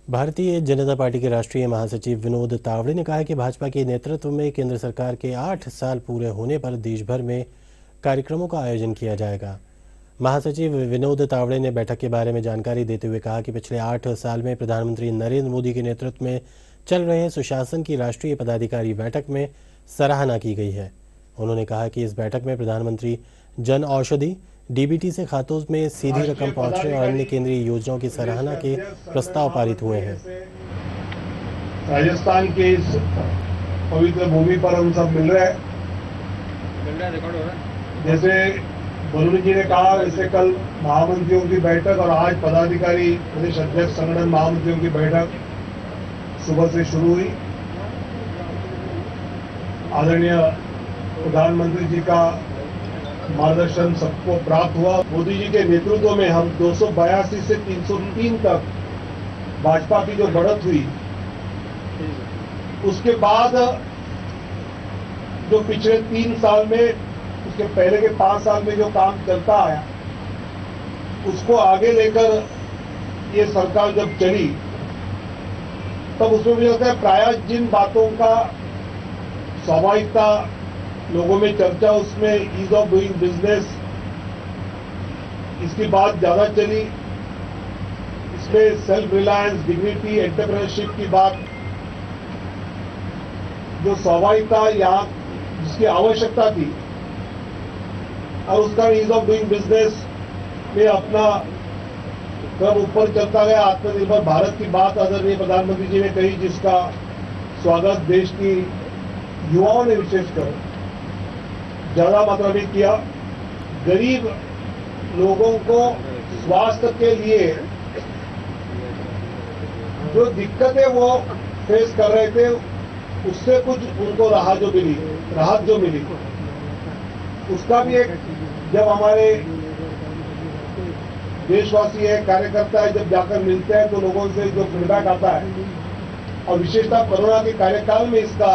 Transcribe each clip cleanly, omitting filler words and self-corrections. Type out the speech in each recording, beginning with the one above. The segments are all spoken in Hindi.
भारतीय जनता पार्टी के राष्ट्रीय महासचिव विनोद तावड़े ने कहा कि भाजपा के नेतृत्व में केंद्र सरकार के 8 साल पूरे होने पर देश भर में कार्यक्रमों का आयोजन किया जाएगा। महासचिव विनोद तावड़े ने बैठक के बारे में जानकारी देते हुए कहा कि पिछले 8 साल में प्रधानमंत्री नरेंद्र मोदी के नेतृत्व में चल रहे सुशासन की राष्ट्रीय पदाधिकारी बैठक में सराहना की गई है। उन्होंने कहा कि इस बैठक में प्रधानमंत्री जन औषधि, डीबीटी से खातों में सीधी रकम पहुंचने और अन्य केंद्रीय योजनाओं की सराहना के प्रस्ताव पारित हुए हैं। राजस्थान के इस पवित्र भूमि पर हम सब मिल रहे हैं। जैसे वरुण जी ने कहा, वैसे कल महामंत्रियों की बैठक और आज पदाधिकारी प्रदेश अध्यक्ष संगठन महामंत्रियों की बैठक सुबह से शुरू हुई। आदरणीय प्रधानमंत्री जी का मार्गदर्शन सबको प्राप्त हुआ। मोदी जी के नेतृत्व में हम 282 से 303 तक भाजपा की जो बढ़त हुई, उसके बाद जो पिछले 3 साल में, उसके पहले के 5 साल में जो काम चलता आया, उसको आगे लेकर ये सरकार जब चली, तब उसमें मुझे लगता है प्रायः जिन बातों का स्वाभाविकता लोगों में चर्चा, उसमें ईज ऑफ डूइंग बिजनेस, इसकी बात ज्यादा चली। इसमें सेल्फ रिलायंस, डिग्निटी, एंटरप्रेन्योरशिप की बात जो स्वाभाविकता यहाँ जिसकी आवश्यकता थी, और उसका ईज ऑफ डूइंग बिजनेस में अपना क्रम ऊपर चलता गया। आत्मनिर्भर भारत की बात आदरणीय प्रधानमंत्री जी ने कही, जिसका स्वागत देश की युवाओं ने विशेषकर ज्यादा मात्रा में किया। गरीब लोगों को स्वास्थ्य के लिए जो दिक्कतें वो फेस कर रहे थे, उससे कुछ उनको राहत जो मिली, उसका भी एक, जब हमारे देशवासी है, कार्यकर्ता है, जब जाकर मिलते हैं तो लोगों से जो फीडबैक आता है, और विशेषतः कोरोना के कार्यकाल में इसका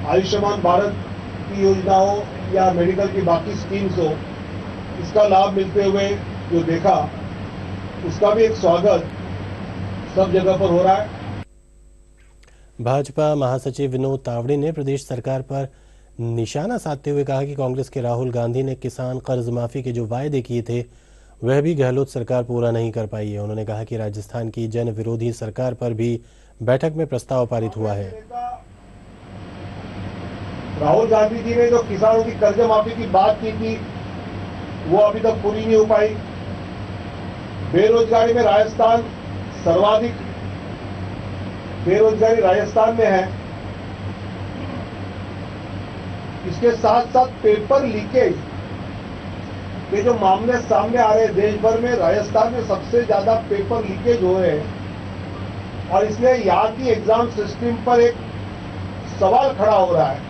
आयुष्मान भारत की योजना हो या मेडिकल की बाकी स्कीम्स हो, इसका लाभ मिलते हुए जो देखा, उसका भी एक स्वागत सब जगह पर हो रहा है। भाजपा महासचिव विनोद तावड़े ने प्रदेश सरकार पर निशाना साधते हुए कहा कि कांग्रेस के राहुल गांधी ने किसान कर्ज माफी के जो वायदे किए थे, वह भी गहलोत सरकार पूरा नहीं कर पाई है। उन्होंने कहा कि राजस्थान की जन विरोधी सरकार पर भी बैठक में प्रस्ताव पारित हुआ है। राहुल गांधी जी ने जो किसानों की कर्ज माफी की बात की थी, वो अभी तक पूरी नहीं हो पाई। बेरोजगारी में राजस्थान सर्वाधिक बेरोजगारी राजस्थान में है। इसके साथ साथ पेपर लीकेज के जो मामले सामने आ रहे हैं देश भर में, राजस्थान में सबसे ज्यादा पेपर लीकेज हो रहे हैं, और इसलिए यहाँ की एग्जाम सिस्टम पर एक सवाल खड़ा हो रहा है।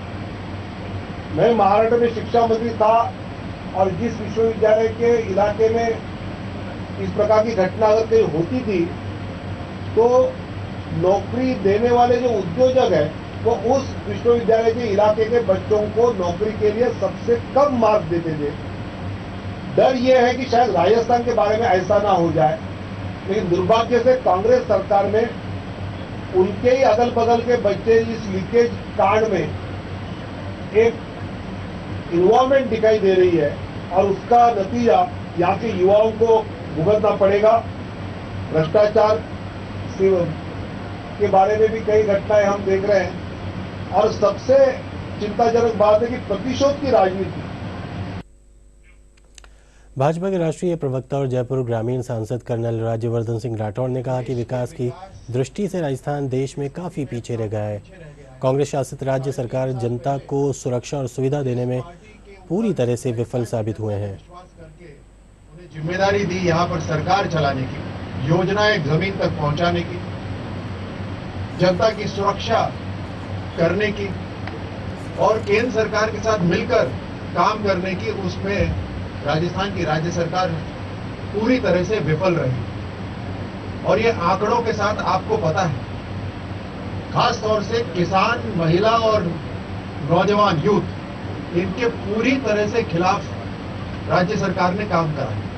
मैं महाराष्ट्र में शिक्षा मंत्री था, और जिस विश्वविद्यालय के इलाके में इस प्रकार की घटना अगर कहीं होती थी, तो नौकरी देने वाले जो उद्योजक है, वो उस विश्वविद्यालय के इलाके के बच्चों को नौकरी के लिए सबसे कम मार्क्स देते थे। डर यह है कि शायद राजस्थान के बारे में ऐसा ना हो जाए, लेकिन दुर्भाग्य से कांग्रेस सरकार में उनके ही अगल बगल के बच्चे इस लीकेज कांड में एक इन्वॉल्वमेंट दिखाई दे रही है, और उसका नतीजा यहाँ के युवाओं को भुगतना पड़ेगा। भ्रष्टाचार के बारे में भी कई घटनाएं हम देख रहे हैं, और सबसे चिंताजनक बात है कि प्रतिशोध की राजनीति। भाजपा के राष्ट्रीय प्रवक्ता और जयपुर ग्रामीण सांसद कर्नल राज्यवर्धन सिंह राठौड़ ने कहा कि विकास की दृष्टि से राजस्थान देश में काफी पीछे रह गया है। कांग्रेस शासित राज्य सरकार जनता को सुरक्षा और सुविधा देने में पूरी तरह से विफल साबित हुए हैं। उन्हें जिम्मेदारी दी यहाँ पर सरकार चलाने की, योजनाएं जमीन तक पहुंचाने की, जनता की सुरक्षा करने की, और केंद्र सरकार के साथ मिलकर काम करने की, उसमें राजस्थान की राज्य सरकार पूरी तरह से विफल रही। और ये आंकड़ों के साथ आपको पता है, खास तौर से किसान, महिला और नौजवान यूथ, इनके पूरी तरह से खिलाफ राज्य सरकार ने काम करा है।